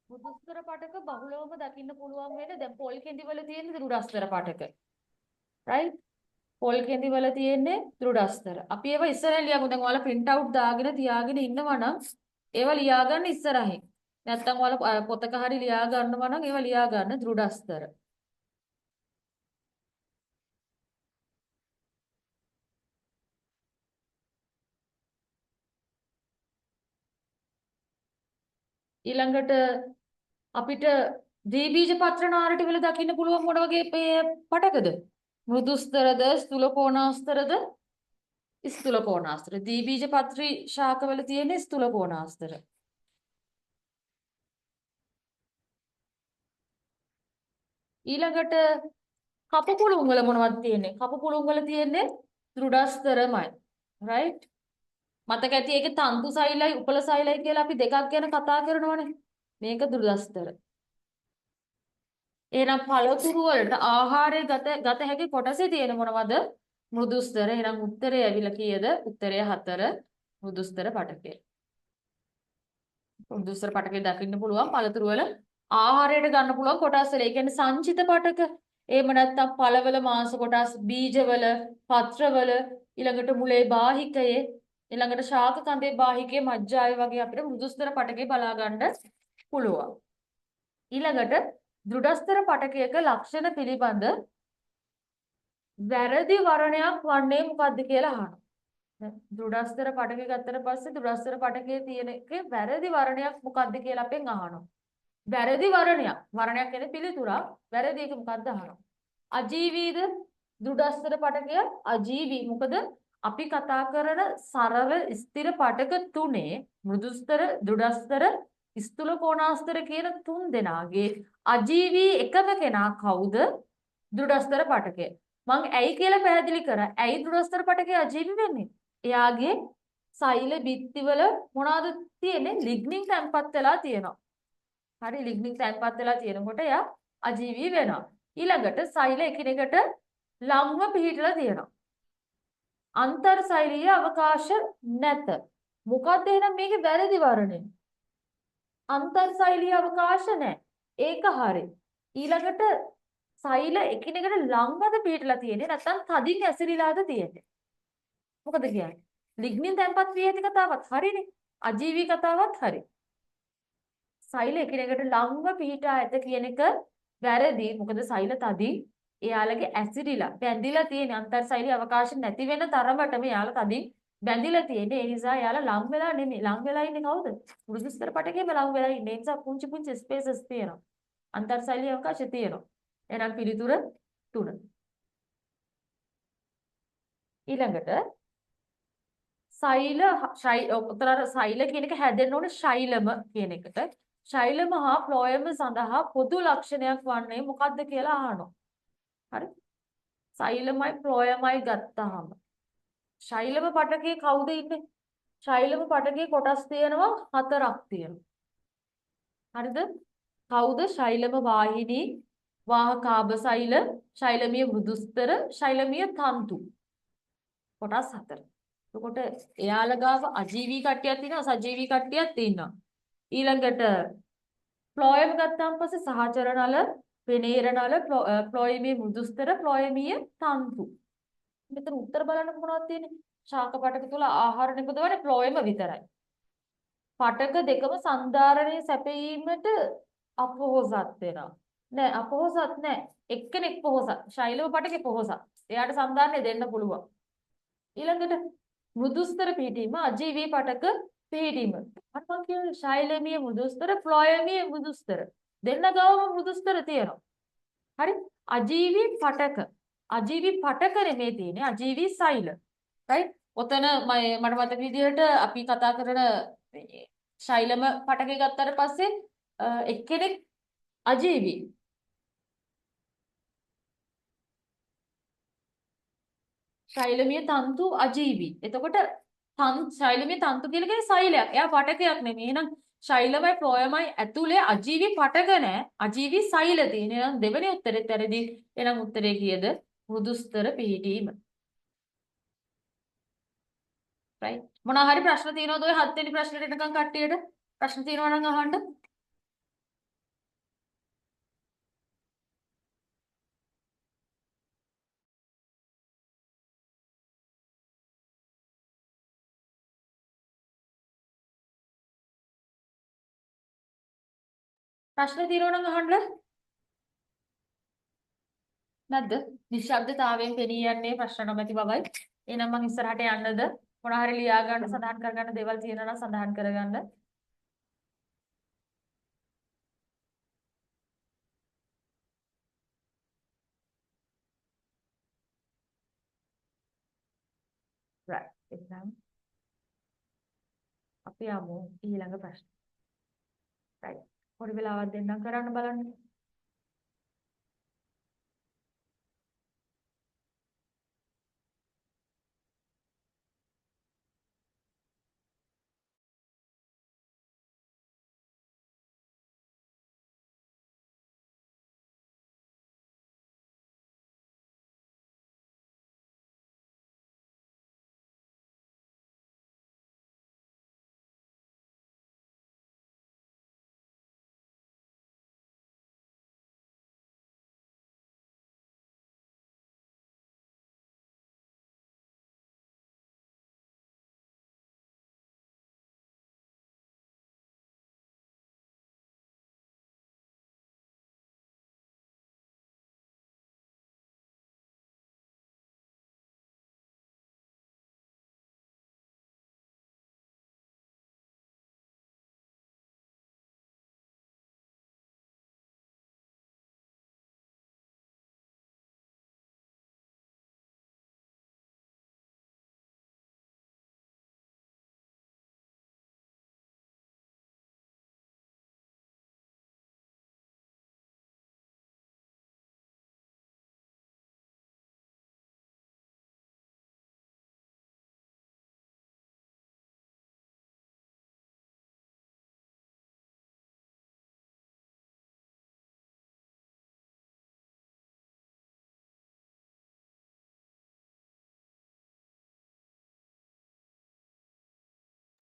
මෘදුස්තර පටක බහුලවම දකින්න පුළුවන් වෙන දැන් පොල් කෙඳි වල තියෙන දෘಢස්තර පටක. right? පොල් කෙඳි වල තියෙන්නේ දෘಢස්තර. අපි ඒවා ඉස්සරහින් ලියමු. දැන් ඔයාලා print out දාගෙන තියාගෙන ඉන්නවා නම් ඒවා ලියා ගන්න ඉස්සරහින්. නැත්තම් ඔයාලා පොතක හරි ලියා ගන්නවා නම් ඒවා ලියා ගන්න දෘಢස්තර. ඊළඟට අපිට ද්විබීජ පත්‍ර නාරටි වල දකින්න පුළුවන් මොන වගේ පටකද? මෘදුස්තරද, ස්ථූල කෝණාස්තරද, ස්ථූල කෝණාස්තර. ද්විබීජ පත්‍රි ශාකවල තියෙන ස්ථූල කෝණාස්තර. ඊළඟට කප පුළුන් වල මොනවද තියෙන්නේ? කප පුළුන් වල තියෙන්නේ දෘಢස්තරමයි. right? මතක ඇති ඒකේ තන්තු සෛලයි උපල සෛලයි කියලා අපි දෙකක් ගැන කතා කරනවානේ. මේක දෘಢස්තර. එහෙනම් පළතුරු වලට ආහාරය ගත හැකි කොටසේ තියෙන මොනවද? මෘදුස්තර. එහෙනම් උත්තරය ඇවිල්ලා කීයද? උත්තරය 4 මෘදුස්තර පටකය. මෘදුස්තර පටකය දකින්න පුළුවන් පළතුරු වල ආහාරයට ගන්න පුළුවන් කොටස් වල. ඒ කියන්නේ සංචිත පටක. එහෙම නැත්නම් පළවල මාංශ කොටස්, බීජවල, පත්‍රවල, ඊළඟට මුලේ බාහිකයේ, ඊළඟට ශාක කන්දේ බාහිකයේ මජ්ජාය වගේ අපිට මෘදුස්තර පටකේ බලා ගන්න පුළුවන්. ඊළඟට දෘಢස්තර පටකයක ලක්ෂණ පිළිබඳ වැරදි වර්ණයක් වන්නේ මොකද්ද කියලා අහනවා. දෘಢස්තර පටකය ගත්තට පස්සේ දෘಢස්තර පටකයේ තියෙන එකේ වැරදි වර්ණයක් මොකද්ද කියලා අපෙන් අහනවා. වැරදි වර්ණයක්. වර්ණයක් කියන්නේ පිළිතුරක්. වැරදි එක මොකද්ද අහනවා. අජීවීද දෘಢස්තර පටකය අජීවී. මොකද අපි කතා කරන සරල ස්ථිර පටක තුනේ මෘදුස්තර, දෘಢස්තර, ස්ථූල කෝණාස්තර කියන තුන් දෙනාගේ අජීවී එකම කෙනා කවුද? දෘಢස්තර පටකය. මං ඇයි කියලා පැහැදිලි කරා. ඇයි දෘঢ়ස්තර පටකය අජීවී වෙන්නේ? එයාගේ සෛල බිත්තිවල මොනවද තියෙන්නේ? ලිග්නින් තැන්පත් වෙලා තියෙනවා. හරි ලිග්නින් තැන්පත් වෙලා තියෙනකොට එයා අජීවී වෙනවා. ඊළඟට සෛල එකිනෙකට ලංව පිහිටලා තියෙනවා. අන්තර් සෛලීය අවකාශ නැත. මොකක්ද එහෙනම් මේකේ වැරදි වර්ණය? අන්තර් සෛලීය අවකාශ නැහැ. ඒක හරි. ඊළඟට සෛල එකිනෙකට ලංවද පිහිටලා තියෙන්නේ නැත්නම් තදින් ඇසිරිලාද තියෙන්නේ? මොකද කියන්නේ? ලිග්නින් තැන්පත් වී ඇති කතාවත් හරිනේ. අජීවී කතාවත් හරි. සෛල එකිනෙකට ලංව පිහිටා ඇත කියන එක වැරදි. මොකද සෛල තදින් එයාලගේ ඇසිරිලා බැඳිලා තියෙන අන්තර්සෛලීය අවකාශ නැති වෙන තරමටම එයාලා තදින් බැඳිලා තියෙන. ඒ නිසා එයාලා ලං වෙලා නෙමෙයි. ලං වෙලා ඉන්නේ කවුද? මෘදුස්තර පටකේම ලං වෙලා ඉන්නේ. ඒ නිසා පුංචි පුංචි ස්පේසස් තියෙනවා. අන්තර්සෛලීය අවකාශ තියෙනවා. එහෙනම් පිළිතුර 3. ඊළඟට සෛල කියන එක හැදෙන්න ඕනේ ශෛලම කියන එකට. ශෛලම හා ෆ්ලෝයම සඳහා පොදු ලක්ෂණයක් වන්නේ මොකක්ද කියලා අහනවා. හරි? සෛලමයි ෆ්ලෝයමයි ගත්තාම ශෛලම පටකේ කවුද ඉන්නේ? ශෛලම පටකේ කොටස් තියෙනවා 4ක් තියෙනවා. හරිද? කවුද? ශෛලම වාහිනී, වාහකාභ සෛල, ශෛලමීය මෘදුස්තර, ශෛලමීය තන්තු. කොටස් 4. එතකොට එයාලා ගාව අජීවී කට්ටියක් තියෙනවා, සජීවී කට්ටියක් තියෙනවා. ඊළඟට ෆ්ලෝයම් ගත්තාම පස්සේ සහචර නල, පෙනේර නල, ෆ්ලෝයමීය මෘදුස්තර, ෆ්ලෝයමීය තන්තු. මෙතන උත්තර බලන්න මොනවද තියෙන්නේ? ශාක පටක තුල ආහාර නිපදවන්නේ ෆ්ලෝයම විතරයි. පටක දෙකම සංධාරණය සැපයීමට අපොහොසත් වෙනවා. නෑ අපොහොසත් නෑ. එක්කෙනෙක් පොහොසත්. ශෛලව පටකේ පොහොසත්. එයාට සංධාරණය දෙන්න පුළුවන්. ඊළඟට මෘදුස්තර පිහිටීම අජීවී පටක පිහිටීම. අර මං කියන්නේ ශෛලමීය මෘදුස්තර, ෆ්ලෝයමීය මෘදුස්තර. දෙන්න ගාවම මෘදුස්තර තියෙනවා. හරි? අජීවී පටක. අජීවී පටක නෙමෙයි තියෙන්නේ අජීවී සෛල. right? ඔතන මට මතක විදිහට අපි කතා කරන ශෛලම පටකේ ගත්තට පස්සේ එක්කෙනෙක් අජීවී. ශෛලමීය තන්තු අජීවී. එතකොට ශෛලමීය තන්තු කියලා කියන්නේ සෛලයක්. එයා පටකයක් නෙමෙයි. එහෙනම් ශෛලමයි ෆ්ලෝයමයි ඇතුලේ අජීවී පටක නැහැ. අජීවී සෛල තියෙන. එහෙනම් දෙවෙනි උත්තරෙත් වැරදි. එහෙනම් උත්තරේ කීයද? මෘදුස්තර පිහිටීම. right? මොනවා හරි ප්‍රශ්න තියෙනවද ඔය 7 වෙනි ප්‍රශ්නෙට එනකන් කට්ටියට? ප්‍රශ්න තියෙනවා නම් අහන්න. ප්‍රශ්න තියෙනවා නම් අහන්න. නැද්ද? නිශ්ශබ්දතාවයෙන් පෙනී යන්නේ ප්‍රශ්න නොමැති බවයි. එහෙනම් මම ඉස්සරහට යන්නද? මොනවා හරි ලියා ගන්න සඳහන් කරගන්න දේවල් තියෙනවා නම් සඳහන් කරගන්න. right. එහෙනම් අපි යමු ඊළඟ ප්‍රශ්න. right. පොඩි වෙලාවක් දෙන්නම් කරන්න බලන්න.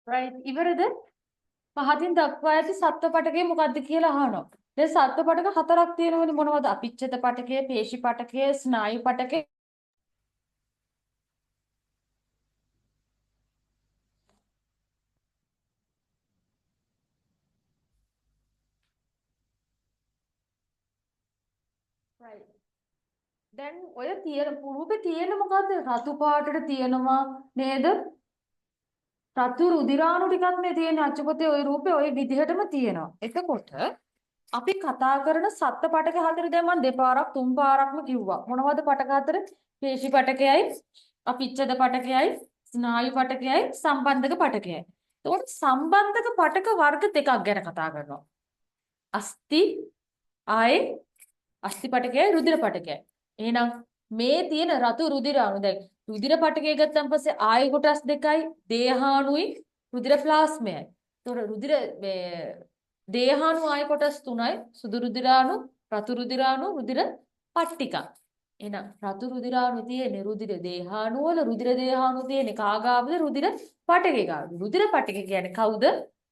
right. ඉවරද? පහතින් දක්වා ඇති සත්ව පටකය මොකක්ද කියලා අහනවා. දැන් සත්ව පටක හතරක් තියෙනවනේ මොනවද? අපිච්ඡත පටකය, පේශි පටකය, ස්නායු පටකය. right. දැන් ඔය තියෙන රූපේ තියෙන මොකද්ද? රතු පාටට තියෙනවා නේද? රතු රුධිරාණු ටිකක් නේ තියෙන්නේ අච්චුපතේ ওই රූපේ ওই විදිහටම තියෙනවා. එතකොට අපි කතා කරන සත්ත්ව පටක හතර දැන් මම දෙපාරක් තුන් පාරක්ම කිව්වා. මොනවද පටක හතර? පේශි පටකයයි, අපිච්ඡද පටකයයි, ස්නායු පටකයයි, සම්බන්ධක පටකයයි. එතකොට සම්බන්ධක පටක වර්ග දෙකක් ගැන කතා කරනවා. අස්ථි ආයේ අස්ථි පටකයයි රුධිර පටකයයි. එහෙනම් මේ තියෙන රතු රුධිරාණු දැන් රුධිර පටකය ගත්තන් පස්සේ ආයේ කොටස් දෙකයි දේහාණුයි රුධිර ප්ලාස්මයයි. ඒතොර රුධිර මේ දේහාණු ආයේ කොටස් තුනයි සුදු රුධිරාණු, රතු රුධිරාණු, රුධිර පට්ටික. එහෙනම් රතු රුධිරාණු තියෙන්නේ රුධිර දේහාණු වල රුධිර දේහාණු තියෙන්නේ කාගාවද රුධිර පටකේ ගාව. රුධිර පටකේ කියන්නේ කවුද?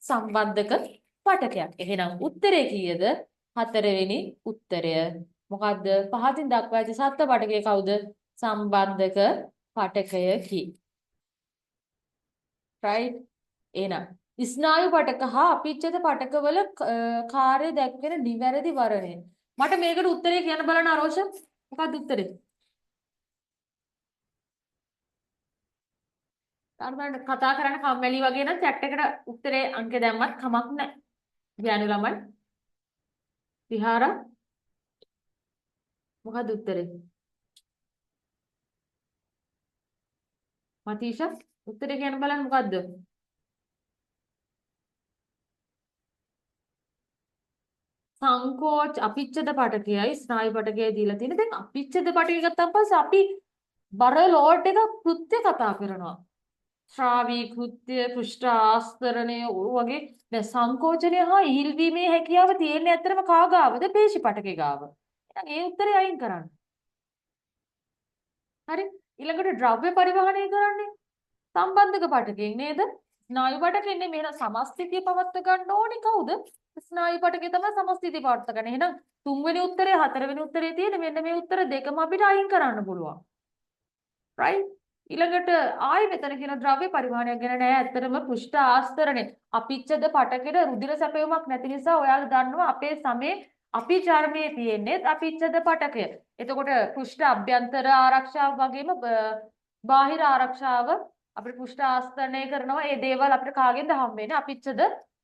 සම්බන්ධක පටකයක්. එහෙනම් උත්තරේ කීයද? හතරවෙනි උත්තරය. මොකද්ද? පහතින් දක්වා ඇති සත්ත්ව පටකය කවුද? සම්බන්ධක පටකයකි. right. එහෙනම් ස්නායු පටක හා අපිච්ඡද පටකවල කාර්ය දැක්වෙන නිවැරදි වර්ණය. මට මේකට උත්තරේ කියන්න බලන්න අරෝෂ. මොකක්ද උත්තරේ? අරමන්න කතා කරන්න කම්මැලි වගේ නම් chat එකට උත්තරේ අංක දැම්මත් කමක් නැහැ. ගෑනු ළමයි. විහාරා මොකක්ද උත්තරේ? මතීෂා උත්තරේ කියන්න බලන්න මොකද්ද? සංකෝච අපිච්ඡද පටකයයි ස්නායු පටකයයි දීලා තියෙන. දැන් අපිච්ඡද පටකය ගත්තාන් පස්සේ අපි බර ලෝඩ් එක කෘත්‍ය කතා කරනවා. ශ්‍රාවී කෘත්‍ය, පෘෂ්ඨ ආස්තරණය වගේ. දැන් සංකෝචනය හා ඉහිල්වීමේ හැකියාව තියෙන්නේ ඇත්තටම කාගාවද? පේශි පටකේ ගාව. එහෙනම් ඒ උත්තරේ අයින් කරන්න. හරි. ඊළඟට ද්‍රව්‍ය පරිවහනය කරන්නේ සම්බන්ධක පටකයෙන් නේද? ස්නායු පටකයෙන් නේ. මෙහෙනම් සමස්ථිතිය පවත්ව ගන්න ඕනේ කවුද? ස්නායු පටකේ තමයි සමස්ථිතිය පවත්ව ගන්න. එහෙනම් තුන්වෙනි උත්තරේ හතරවෙනි උත්තරේ තියෙන මෙන්න මේ උත්තර දෙකම අපිට අයින් කරන්න පුළුවන්. right. ඊළඟට ආයෙ මෙතන කියන ද්‍රව්‍ය පරිමාණයක් ගැන නෑ. ඇත්තටම පෘෂ්ඨ ආස්තරණය. අපිච්චද පටකෙට රුධිර සැපයුමක් නැති නිසා ඔයාලා දන්නවා අපේ සමේ අපි චර්මයේ තියෙන්නේ අපිච්චද පටකය. එතකොට පෘෂ්ඨ අභ්‍යන්තර ආරක්ෂාව වගේම බාහිර ආරක්ෂාව අපිට පෘෂ්ඨ ආස්තරණය කරනවා. ඒ දේවල් අපිට කාගෙන්ද හම්බෙන්නේ? අපිච්චද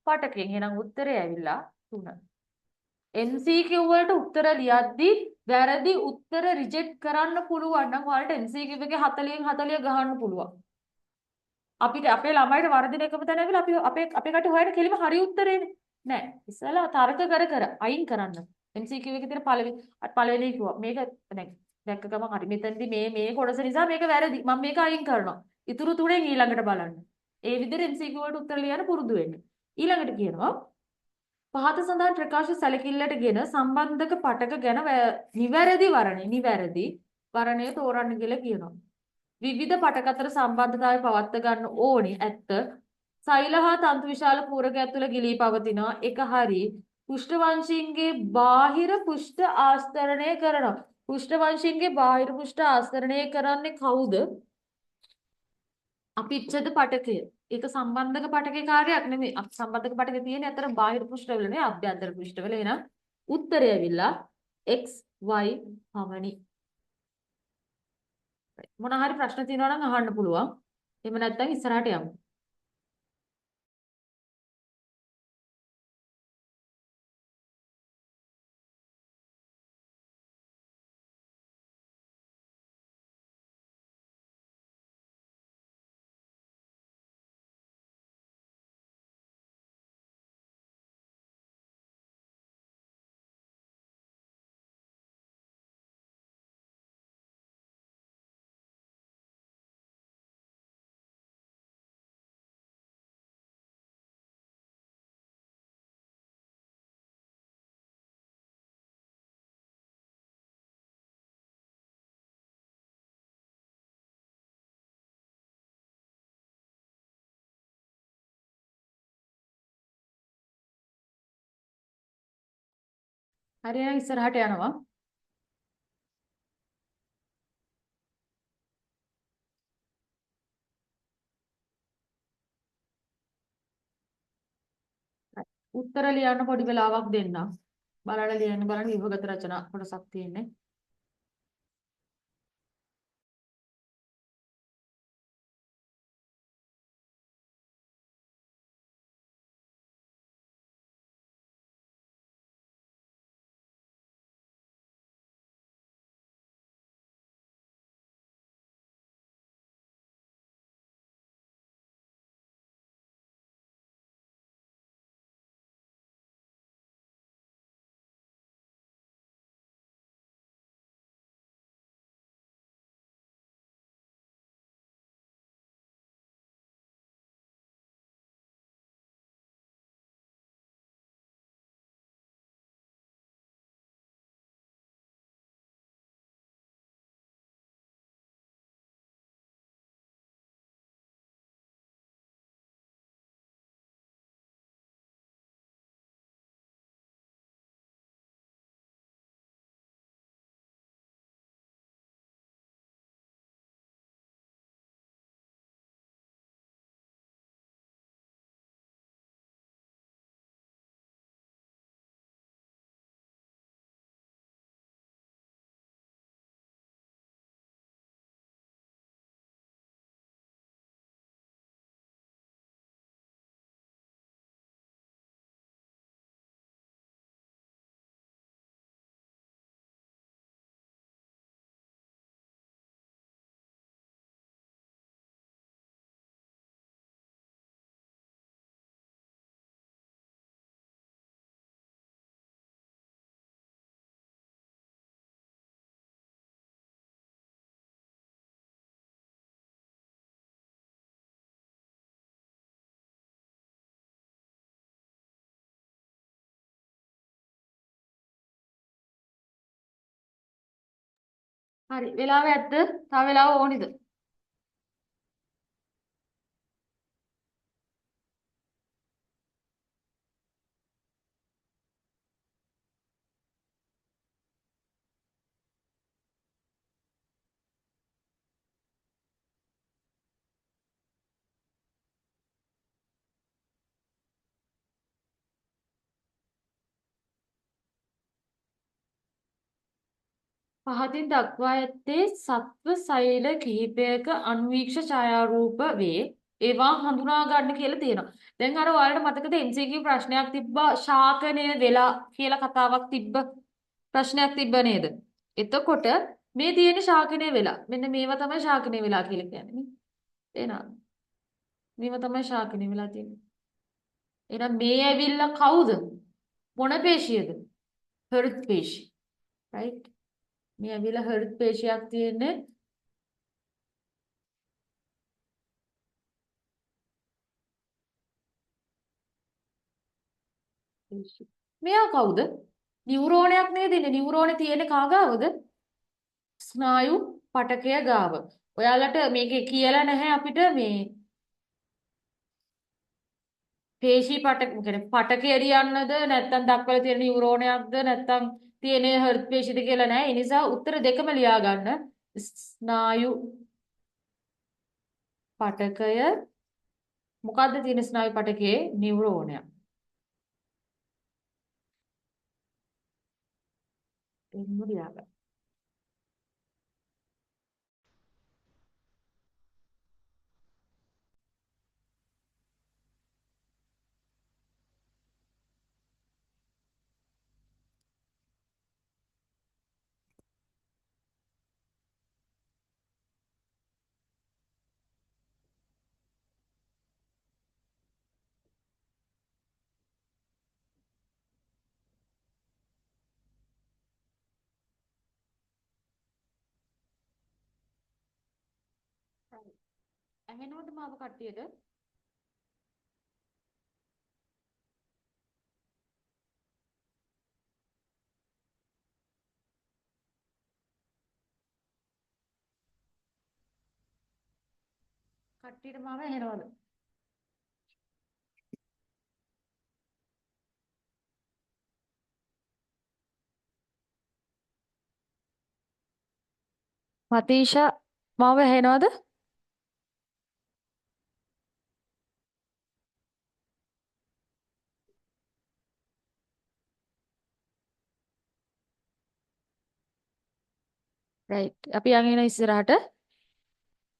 පටකෙන්. එහෙනම් උත්තරේ ඇවිල්ලා 3. MCQ වලට උත්තර ලියද්දී වැරදි උත්තර රිජෙක්ට් කරන්න පුළුවන් නම් ඔයාලට MCQ එකේ 40න් 40 ගහන්න පුළුවන්. අපිට අපේ ළමයිට වර්ධින එකම තැන ඇවිල්ලා අපි අපේ කට හොයන කෙලිම හරි උත්තරේනේ. නෑ. ඉස්සෙල්ලා තර්ක කර අයින් කරන්න. MCQ එකේ තියෙන පළවෙනි කිව්වා. මේක දැන් දැක්ක ගමන් හරි මෙතනදී මේ කොටස නිසා මේක වැරදි. මම මේක අයින් කරනවා. ඉතුරු තුනෙන් ඊළඟට බලන්න. ඒ විදිහට MCQ වලට උත්තර ලියන්න පුරුදු වෙන්න. ඊළඟට කියනවා පහත සඳහන් ප්‍රකාශ සැලකිල්ලටගෙන සම්බන්ධක පටක ගැන නිවැරදි වරණය තෝරන්න කියලා කියනවා. විවිධ පටක අතර සම්බන්ධතාවය පවත්වා ගන්න ඕනි. ඇත්ත. සෛල හා තන්තු විශාල පූරකයක් තුළ ගිලී පවතිනවා. එක හරි. පුෂ්ඨවංශීන්ගේ බාහිර පුෂ්ඨ ආස්තරණය කරනවා. පුෂ්ඨවංශීන්ගේ බාහිර පුෂ්ඨ ආස්තරණය කරන්නේ කවුද? අපිච්ඡද පටකය. ඒක සම්බන්ධක පටකේ කාර්යයක් නෙමෙයි. සම්බන්ධක පටකේ තියෙන අතර බාහිර පෘෂ්ඨවල නේ අභ්‍යන්තර පෘෂ්ඨවල. එහෙනම් උත්තරය ඇවිල්ලා x y පමණි. මොන හරි ප්‍රශ්න තියෙනවා නම් අහන්න පුළුවන්. එහෙම නැත්නම් ඉස්සරහට යමු. හරි එහෙනම් ඉස්සරහට යනවා. උත්තර ලියන්න පොඩි වෙලාවක් දෙන්න. බලන්න ලියන්න බලන්න විභගත රචනා කොටසක් තියෙන්නේ. හරි වෙලාව ඇද්ද? තව වෙලාව ඕනිද? පහතින් දක්වා ඇත්තේ සත්ව සෛල කිහිපයක අන්වීක්ෂ ඡායාරූප වේ. ඒවා හඳුනා ගන්න කියලා තියෙනවා. දැන් අර ඔයාලට මතකද MCQ ප්‍රශ්නයක් තිබ්බා ශාකනය වෙලා කියලා කතාවක් තිබ්බ ප්‍රශ්නයක් තිබ්බ නේද? එතකොට මේ තියෙන ශාකනය වෙලා. මෙන්න මේවා තමයි ශාකනය වෙලා කියලා කියන්නේ නේ. එහෙනම් මේවා තමයි ශාකනය වෙලා තියෙන්නේ. එහෙනම් මේ ඇවිල්ලා කවුද? මොන පේශියද? හෘද පේශිය. right? මේ ඇවිල්ලා හෘද පේශියක් තියෙන්නේ මෙයා කවුද? නියුරෝනයක් නේද ඉන්නේ. නියුරෝනේ තියෙන්නේ කාගාවද? ස්නායු පටකය ගාව. ඔයාලට මේකේ කියලා නැහැ අපිට මේ පේශී පටක කියන්නේ පටකය රියන්නද නැත්නම් දක්වලා තියෙන නියුරෝනයක්ද නැත්නම් තියෙන හෘද පේශිද කියලා නැහැ. ඒ නිසා උත්තර දෙකම ලියා ගන්න. ස්නායු පටකය මොකද්ද තියෙන ස්නායු පටකයේ නියුරෝනයක්. එන්න ලියා ගන්න. ඇහෙනවද මාව කට්ටියට? කට්ටියට මාව ඇහෙනවද? මතීෂා මාව ඇහෙනවද? right. අපි යන් ඉස්සරහට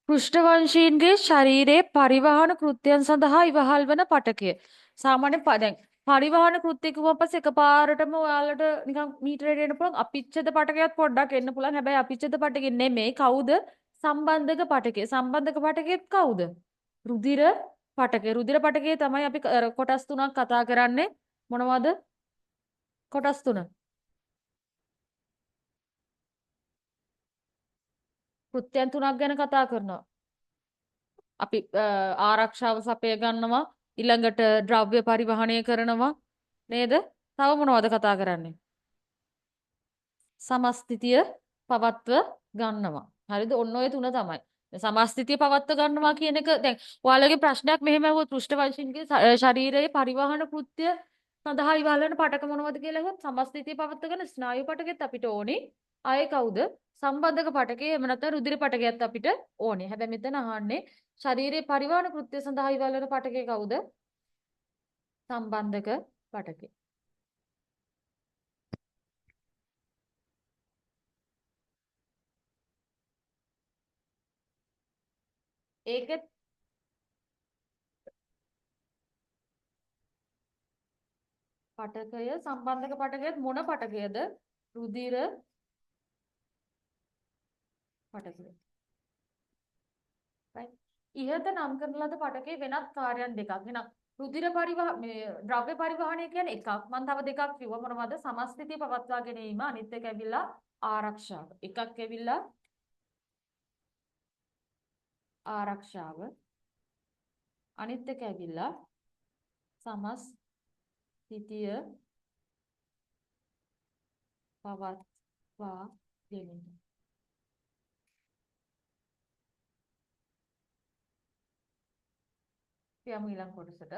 පෘෂ්ඨවංශීන්ගේ ශරීරයේ පරිවහන කෘත්‍යයන් සඳහා ඉවහල් වන පටකය. සාමාන්‍ය දැන් පරිවහන කෘත්‍ය කිව්වම පස්සේ එකපාරටම ඔයාලට නිකන් මීටරයට එන්න පුළුවන් අපිච්ඡද පටකයක් පොඩ්ඩක් එන්න පුළුවන්. හැබැයි අපිච්ඡද පටකෙ නෙමෙයි කවුද? සම්බන්ධක පටකය. සම්බන්ධක පටකෙත් කවුද? රුධිර පටකය. රුධිර පටකයේ තමයි අපි කොටස් තුනක් කතා කරන්නේ. මොනවද? කොටස් තුන. කෘත්‍යයන් තුනක් ගැන කතා කරනවා. අපි ආරක්ෂාව සපය ගන්නවා ඊළඟට ද්‍රව්‍ය පරිවහනය කරනවා නේද? තව මොනවද කතා කරන්නේ? සමස්ථිතිය පවත්ව ගන්නවා. හරිද? ඔන්න ඔය තුන තමයි. සමස්ථිතිය පවත්ව ගන්නවා කියන එක දැන් ඔයාලගේ ප්‍රශ්නයක් මෙහෙම ඇහුවොත් පෘෂ්ඨවංශිකගේ ශරීරයේ පරිවහන කෘත්‍ය සඳහා ඉවහල් වෙන පටක මොනවද කියලා ඇහුවොත් සමස්ථිතිය පවත්ව ගන්න ස්නායු පටකෙත් අපිට ඕනේ. ආයේ කවුද? සම්බන්ධක පටකේ එහෙම නැත්නම් රුධිර පටකයත් අපිට ඕනේ. හැබැයි මෙතන අහන්නේ ශරීරයේ පරිවහන කෘත්‍ය සඳහා ඉවහල් වෙන පටකේ කවුද? සම්බන්ධක පටකේ. ඒකෙත් පටකය සම්බන්ධක පටකයත් මොන පටකයද? රුධිර පටකය. right. ඉහත නම් කරන ලද පටකේ වෙනත් කාර්යයන් දෙකක්. එහෙනම් රුධිර මේ ද්‍රව්‍ය පරිවහනය කියන්නේ එකක්. මම තව දෙකක් කිව්වා මොනවද? සමස්ථිතිය පවත්වා ගැනීම අනිත් එක ඇවිල්ලා ආරක්ෂාව. එකක් ඇවිල්ලා ආරක්ෂාව. අනිත් එක ඇවිල්ලා සමස්ථිතිය පවත්වා ගැනීම. යමු ඊළඟ කොටසට.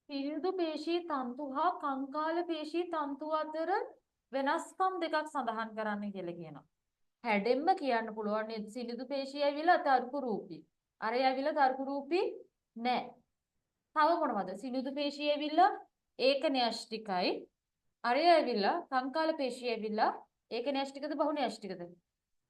පිරිදු පේශී තන්තු හා කංකාල පේශී තන්තු අතර වෙනස්කම් දෙකක් සඳහන් කරන්න කියලා කියනවා. හැඩෙන්න කියන්න පුළුවන් නේද? සිනිඳු පේශිය ඇවිල්ලා තර්ක රූපී. අර ඇවිල්ලා තර්ක රූපී නෑ. තව මොනවද? සිනිඳු පේශිය ඇවිල්ලා ඒක න්‍යෂ්ටිකයි. අර ඇවිල්ලා සංකාල පේශිය ඇවිල්ලා ඒක න්‍යෂ්ටිකද බහු න්‍යෂ්ටිකද?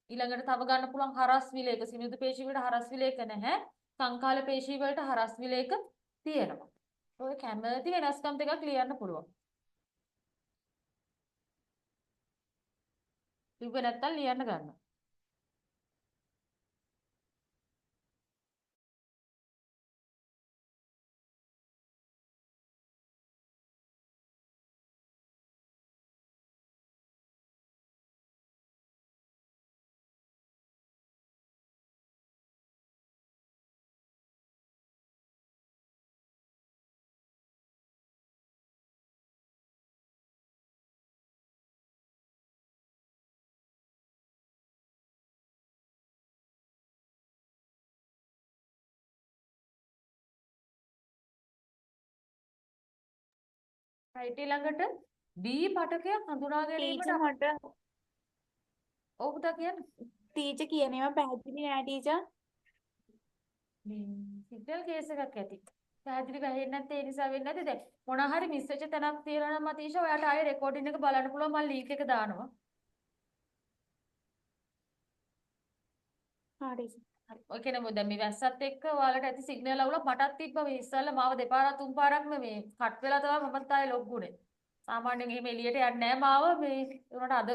ඊළඟට තව ගන්න පුළුවන් හරස් විලේක. සිනිඳු පේශිය වලට හරස් විලේක නැහැ. සංකාල පේශිය වලට හරස් විලේක තියෙනවා. ඔය කැමති වෙනස්කම් දෙකක් ලියන්න පුළුවන්. ලිව්වේ නැත්තම් ලියන්න ගන්න. right ඊළඟට B පටකය හඳුනා ගැනීමට ටීචර් මට ඔව් පුතා කියන්න. ටීචර් කියන ඒවා පැහැදිලි නෑ ටීචර්. සිග්නල් කේස් එකක් ඇති. පැහැදිලි වෙන්නේ නැත්නම් ඒ නිසා වෙන්නේ නැති. දැන් මොනවා හරි මිස් වෙච්ච තැනක් තියෙනවා නම් මතීෂ ඔයාලට ආයේ රෙකෝඩින් එක බලන්න පුළුවන්. මම ලීක් එක දානවා. හරි. ඔය කියන්නේ මොකද මේ වැස්සත් එක්ක ඔයාලට ඇති සිග්නල් අවුල මටත් තිබ්බා මේ ඉස්සල්ලා මාව දෙපාරක් තුන් පාරක් මේ කට් වෙලා තමයි මමත් ආයේ ලොග් වුනේ. සාමාන්‍යයෙන් එහෙම එළියට යන්නේ නැහැ මාව මේ උනට අද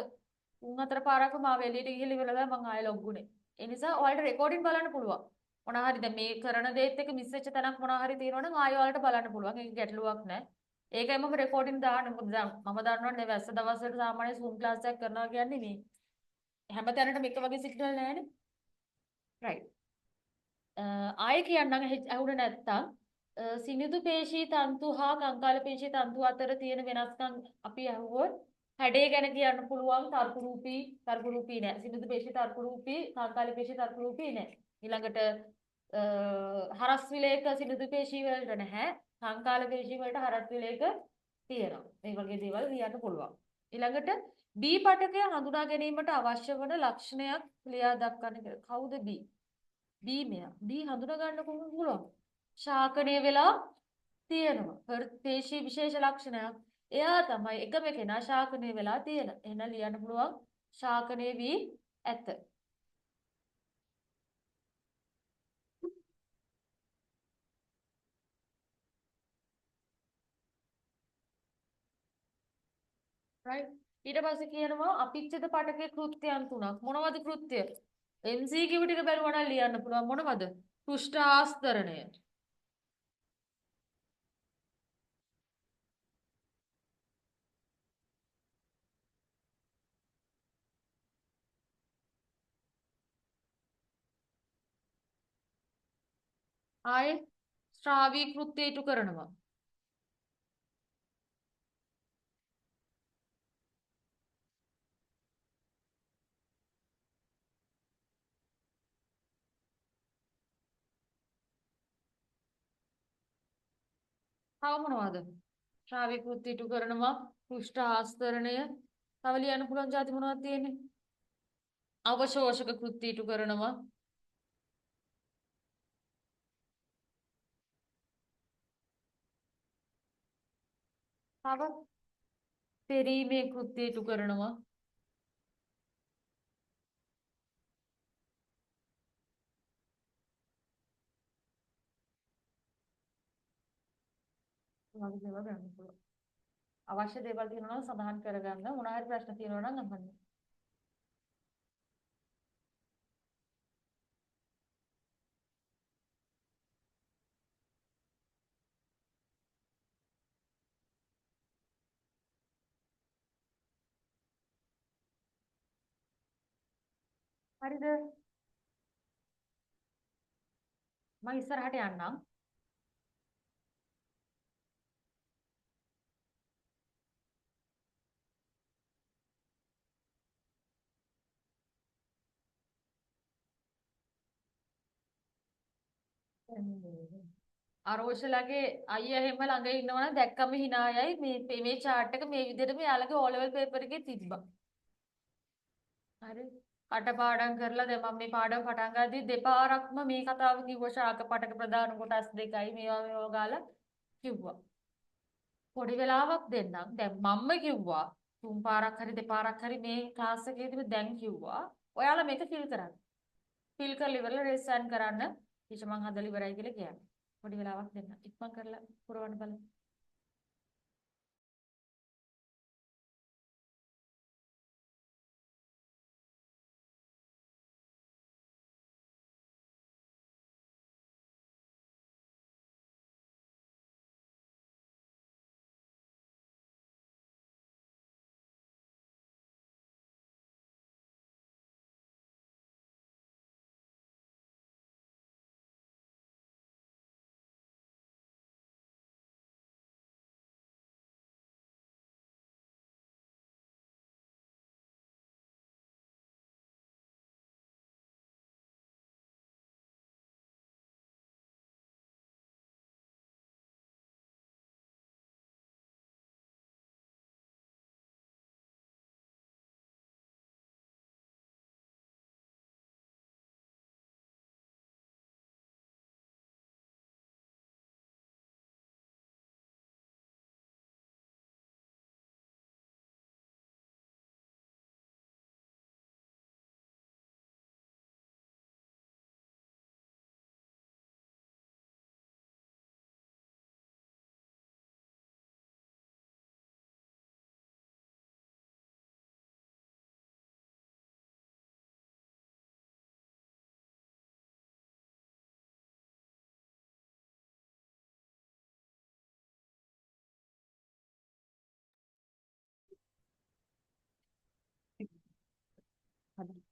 තුන් හතර පාරක් මාව එළියට ගිහිල්ලා ඉවරලා මම ආයේ ලොග් වුනේ. ඒ නිසා ඔයාලට රෙකෝඩින් බලන්න පුළුවන්. මොනවා හරි දැන් මේ කරන දේත් එක්ක මිස් වෙච්ච තැනක් මොනවා හරි තියෙනවනම් ආයෙ ඔයාලට බලන්න පුළුවන්. ඒක ගැටලුවක් නැහැ. ඒකයි මම රෙකෝඩින් දාන්නේ. මොකද දැන් මම දන්නවනේ වැස්ස දවස්වල සාමාන්‍ය Zoom ක්ලාස් එකක් කරනවා කියන්නේ මේ හැම තැනටම එක වගේ සිග්නල් නැහැනේ. right. ආයෙ කියන්නම් ඇහුනේ නැත්තම් සිනිඳු පේශී තන්තු හා කංකාල පේශී තන්තු අතර තියෙන වෙනස්කම් අපි අහුවොත් හැඩය ගැන කියන්න පුළුවන් තර්ක රූපී නෑ. සිනිඳු පේශී තර්ක රූපී, කංකාල පේශී තර්ක රූපී නෑ. ඊළඟට හරස් විලේක සිනිඳු පේශී වලට නැහැ. කංකාල පේශී වලට හරස් විලේක තියෙනවා. මේ වගේ දේවල් ලියන්න පුළුවන්. ඊළඟට B පටකය හඳුනා ගැනීමට අවශ්‍ය වන ලක්ෂණයක් ලියා දක්වන්න. කවුද B? B මෙයා. B හඳුනා ගන්න කොහොමද පුළුවන්? ශාකණය වෙලා තියෙනවා. පේශී විශේෂ ලක්ෂණයක්. එයා තමයි එකම කෙනා ශාකණය වෙලා තියෙන. එහෙනම් ලියන්න පුළුවන් ශාකණය වී ඇත. right ඊට පස්සේ කියනවා අපිච්චිත පටකයේ කෘත්‍යයන් තුනක්. මොනවද කෘත්‍ය? MCQ ටික බැලුවා නම් ලියන්න පුළුවන් මොනවද? පෘෂ්ඨ ආස්තරණය. ආයේ ශ්‍රාවී කෘත්‍ය ඉටු කරනවා. තව මොනවද? ශ්‍රාවී කෘත්‍ය ඉටු කරනවා පෘෂ්ඨ ආස්තරණය. තව ලියන්න පුළුවන් જાති මොනවද තියෙන්නේ? අවශෝෂක කෘත්‍ය ඉටු කරනවා. තව පෙරීමේ කෘත්‍ය ඉටු කරනවා. වගේ දේවල් ගන්න පුළුවන්. අවශ්‍ය දේවල් තියෙනවා නම් සඳහන් කරගන්න. මොනවා හරි ප්‍රශ්න තියෙනවා නම් අහන්න. හරිද? මම ඉස්සරහට යන්නම්. අරෝෂලගේ අයියා එහෙම ළඟ ඉන්නවනම් දැක්කම hina යයි මේ chart එක මේ විදිහට මෙයාලගේ O level paper එකේ තිබ්බා. හරි. කටපාඩම් කරලා දැන් මම මේ පාඩම පටන් ගද්දි දෙපාරක්ම මේ කතාව කිව්වා ශාක පටක ප්‍රධාන කොටස් දෙකයි මේවා ගාලා කිව්වා. පොඩි වෙලාවක් දෙන්නම්. දැන් මම්ම කිව්වා තුන් පාරක් හරි දෙපාරක් හරි මේ ක්ලාස් එකේදී දැන් කිව්වා. ඔයාලා මේක ෆිල් කරන්න. ෆිල් කරලා ඉවරලා රෙසන් කරන්න. ටීචර් මං හදලා ඉවරයි කියලා කියන්නේ. පොඩි වෙලාවක් දෙන්න. ඉක්මන් කරලා පුරවන්න බලන්න. හදන්න.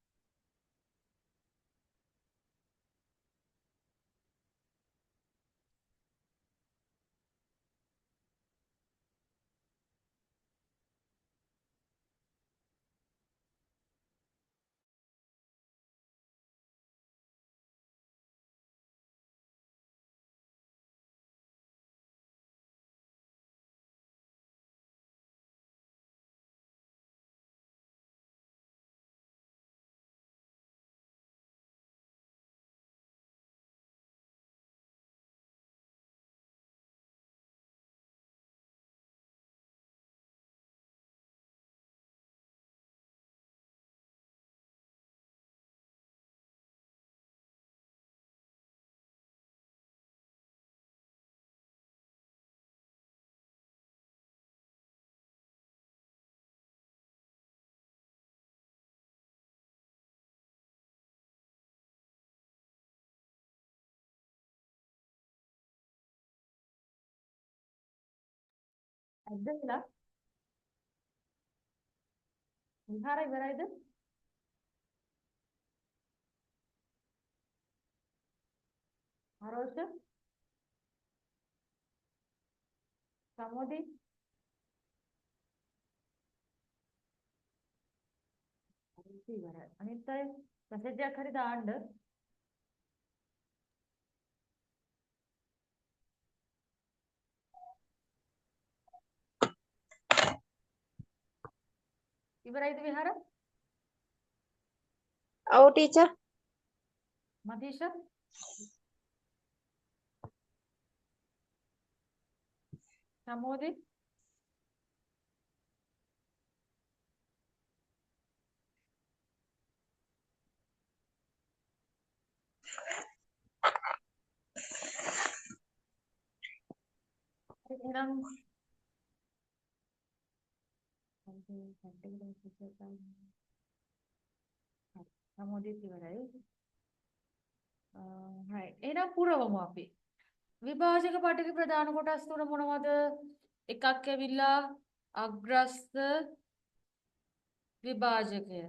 ඇද්දලා විහාර ඉවරයිද? අරෝෂ සමෝදි ඉවරයි. අනිත් අය මැසේජ් එකක් හරි දාන්න. ඉවරයිද විහාර? ඔව් ටීචර්. මතීෂ සමෝදි එහෙනම් සමෝදි ඉවරයි. හරි. එහෙනම් පුරවමු අපි. විභාජක පටක ප්‍රධාන කොටස් තුන මොනවද? එකක් ඇවිල්ලා අග්‍රස්ත විභාජකය.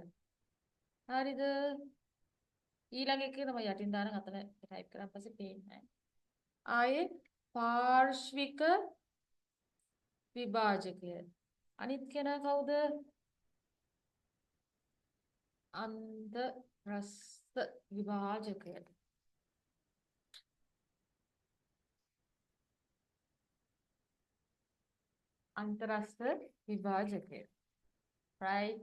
හරිද? ඊළඟ එක තමයි යටින් දාන අතන ටයිප් කරාන් පස්සේ පේන්නේ නැහැ. ආයේ පාර්ශ්වික විභාජකය. අනිත් කෙනා කවුද? අන්තරස්ත විභාජකය. අන්තරස්ථ විභාජකය. right.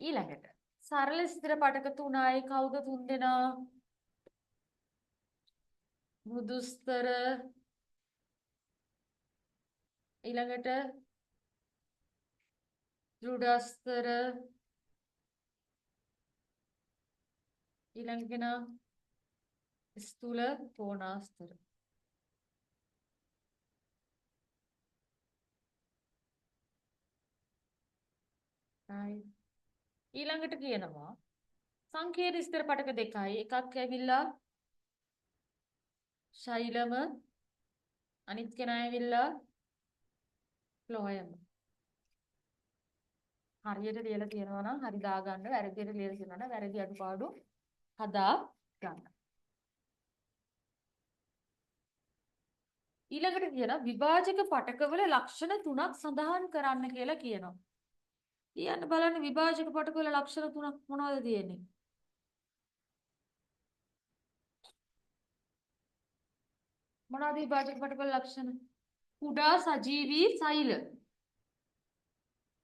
ඊළඟට සරල ස්ථිර පටක 3යි කවුද 3 දෙනා? මෘදුස්තර ඊළඟට දෘಢස්තර ඊළඟට ස්ථූල කෝණාස්තර. right. ඊළඟට කියනවා සංකීර්ණ ස්ථිර පටක දෙකයි එකක් ඇවිල්ලා ශෛලම අනිත් කෙනා ඇවිල්ලා ෆ්ලෝයම. හරියට ලියලා තියෙනවා නම් හරි දාගන්න, වැරදියට ලියලා තියෙනවා නම් වැරදි අඩුපාඩු හදා ගන්න. ඊළඟට කියනවා විභාජක පටකවල ලක්ෂණ 3ක් සඳහන් කරන්න කියලා කියනවා. කියන්න බලන්න විභාජක පටකවල ලක්ෂණ 3ක් මොනවද තියෙන්නේ? මොනවද විභාජක පටකවල ලක්ෂණ? කුඩා සජීවී සෛල.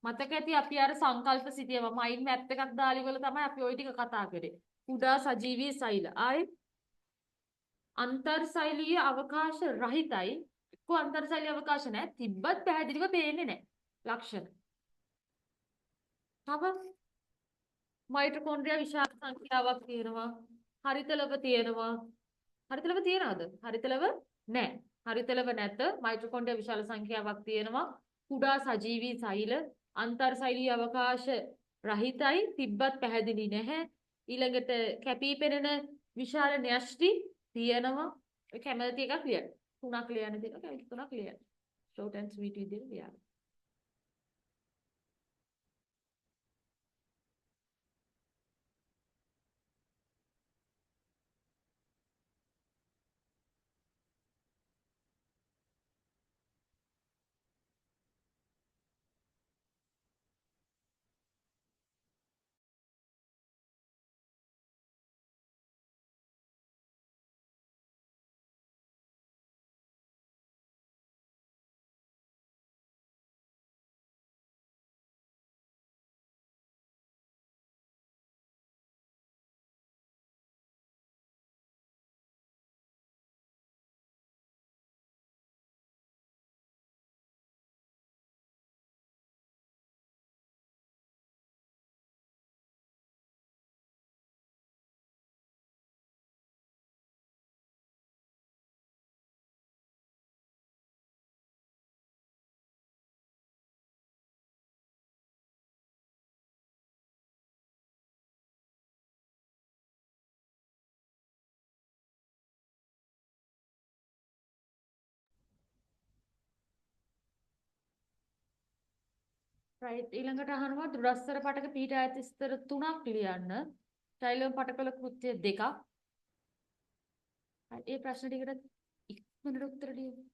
මතක ඇති අපි අර සංකල්ප සිටියම මයින්ඩ් මැප් එකක් දාලි වල තමයි අපි ওই ටික කතා කරේ. කුඩා සජීවී සෛල. ආයි අන්තර්සෛලීය අවකාශ රහිතයි. කො අන්තර්සෛලීය අවකාශ නැහැ. තිබ්බත් පැහැදිලිව පේන්නේ නැහැ. ලක්ෂණ. තව මයිටොකොන්ඩ්‍රියා විශාල සංඛ්‍යාවක් තියෙනවා. හරිතලව තියෙනවා. හරිතලව තියනවද? හරිතලව නැහැ. හරිතලව නැත. මයිටොකොන්ඩ්‍රියා විශාල සංඛ්‍යාවක් තියෙනවා. කුඩා සජීවී සෛල අන්තර්සෛලීය අවකාශ රහිතයි. තිබ්බත් පැහැදිලි නැහැ. ඊළඟට කැපී පෙනෙන විශාල න්‍යෂ්ටි තියෙනවා. ඒ කැමති එකක් ලියන්න. 3ක් ලියන්න තියෙනවා. කැමති 3ක් ලියන්න. short and sweet විදිහට ලියන්න. right. ඊළඟට අහනවා දෘಢස්තර පටක පීඨ ඈත ස්තර 3ක් ලියන්න. ශෛලම පටකවල කෘත්‍ය 2ක්. ඒ ප්‍රශ්න ටිකට ඉක්මනට උත්තර ලියමු.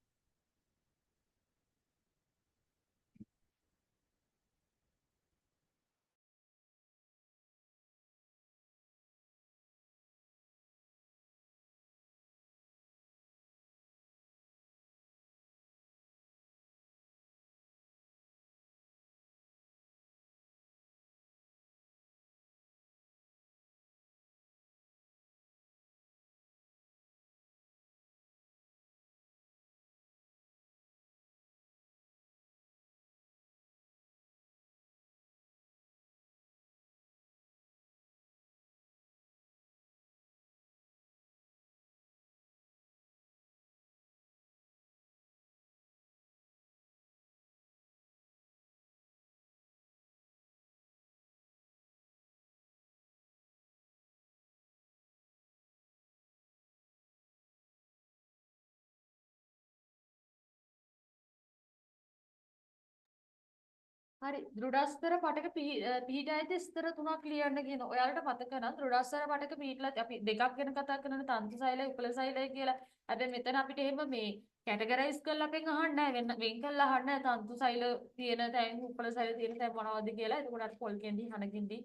හරි දෘಢස්තර පටක පීඨ ඈත ස්තර 3ක් ලියන්න කියන. ඔයාලට මතක නම් දෘಢස්තර පටක පීඨලා අපි දෙකක් ගැන කතා කරන තන්තු සෛලය උපල සෛලය කියලා. හැබැයි මෙතන අපිට එහෙම මේ කැටගරයිස් කරලා අපෙන් අහන්න නැහැ. වෙන් කරලා අහන්න නැහැ. තන්තු සෛල තියෙන තැන් උපල සෛල තියෙන තැන් මොනවද කියලා. එතකොට අර පොල් කෙන්ඩි හනකින්දි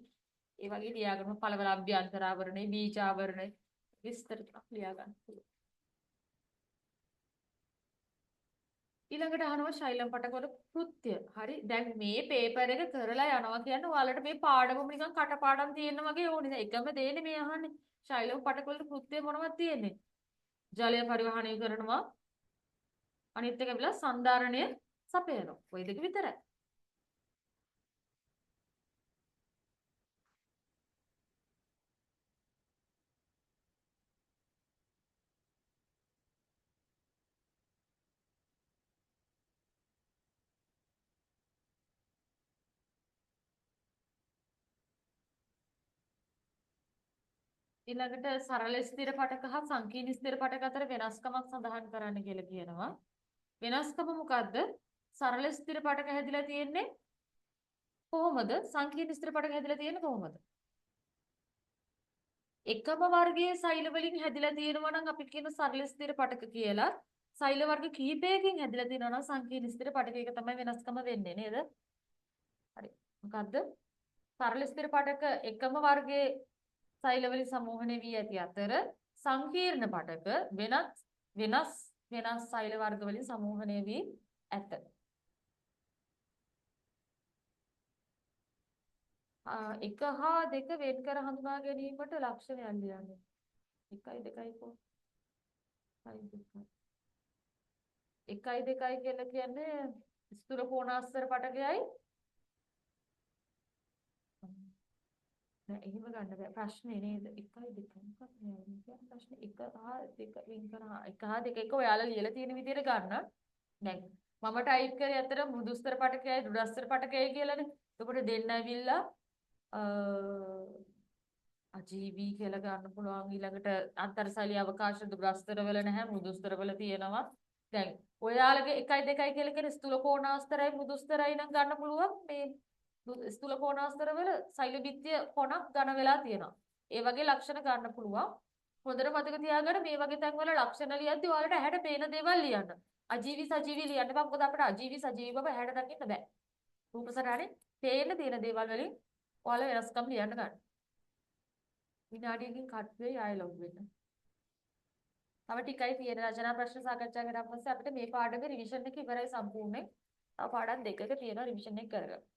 ඒ වගේ ලියාගන්න පළවල අභ්‍යන්තර ආවරණේ බීජ ආවරණේ විස්තර ටිකක් ලියා ගන්න පුළුවන්. ඊළඟට අහනවා ශෛලම් පටකවල කෘත්‍ය. හරි. දැන් මේ පේපර් එක කරලා යනවා කියන්නේ ඔයාලට මේ පාඩම නිකන් කටපාඩම් තියෙන වගේ ඕනේ. දැන් එකම දෙන්නේ මේ අහන්නේ. ශෛලම් පටකවල කෘත්‍ය මොනවද තියෙන්නේ? ජලය පරිවහනය කරනවා. අනිත් එක විලා සංධාරණය සපයනවා. ওই දෙක විතරයි. ඊළඟට සරල ස්ථිර පටක හා සංකීර්ණ ස්ථිර පටක අතර වෙනස්කමක් සඳහන් කරන්න කියලා කියනවා. වෙනස්කම මොකද්ද? සරල ස්ථිර පටක හැදිලා තියෙන්නේ කොහොමද? සංකීර්ණ ස්ථිර පටක හැදිලා තියෙන්නේ කොහොමද? එකම වර්ගයේ සෛල වලින් හැදිලා තියෙනවා නම් අපි කියන සරල ස්ථිර පටක කියලා. සෛල වර්ග කිහිපයකින් හැදිලා තියෙනවා නම් සංකීර්ණ ස්ථිර පටක එක තමයි වෙනස්කම වෙන්නේ නේද? හරි. මොකද්ද? සරල ස්ථිර පටක එකම වර්ගයේ සෛල වලින් සමූහණය වී ඇති අතර සංකීර්ණ පටක වෙනස් සෛල වර්ග වලින් සමූහණය වී ඇත. එක හා දෙක වෙන් කර හඳුනා ගැනීමට ලක්ෂණයන් ලියන්න. 1 2 කො 1 2 කියලා කියන්නේ ස්ථූල කෝණාස්තර පටකයයි. නෑ එහෙම ගන්න බෑ ප්‍රශ්නේ නේද 1 2 මොකක්ද මේ ප්‍රශ්නේ 1 හා 2 වෙන් කර 1 හා 2 එක ඔයාලා ලියලා තියෙන විදිහට ගන්න. දැන් මම ටයිප් කරේ අතර මෘදුස්තර පටකයයි දුරස්තර පටකයයි කියලානේ. එතකොට දෙන්න ඇවිල්ලා අජීවී කියලා ගන්න පුළුවන්. ඊළඟට අන්තර්සාලීය අවකාශ දුරස්තර වල නැහැ මෘදුස්තර වල තියෙනවා. දැන් ඔයාලගේ 1 2 කියලා කියන ස්ථූල කෝණාස්තරයි මෘදුස්තරයි නම් ගන්න පුළුවන්. මේ ස්ථූල කෝණාස්තර වල සෛල බිත්තිය කොනක් ඝන වෙලා තියෙනවා. ඒ වගේ ලක්ෂණ ගන්න පුළුවන්. හොඳට මතක තියාගන්න මේ වගේ තැන්වල ලක්ෂණ ලියද්දී ඔයාලට ඇහැට පේන දේවල් ලියන්න. අජීවී සජීවී ලියන්න බෑ. මොකද අපිට අජීවී සජීවී බව ඇහැට දකින්න බෑ. රූපසටහනේ පේන්න තියෙන දේවල් වලින් ඔයාලා වෙනස්කම් ලියන්න ගන්න. විනාඩියකින් කට් වෙයි ආයෙ ලොග් වෙන්න. තව ටිකයි තියෙන රචනා ප්‍රශ්න සාකච්ඡා කරලා පස්සේ අපිට මේ පාඩමේ රිවිෂන් එක ඉවරයි සම්පූර්ණයෙන්. තව පාඩම් දෙකක තියෙනවා රිවිෂන් එක කරගන්න.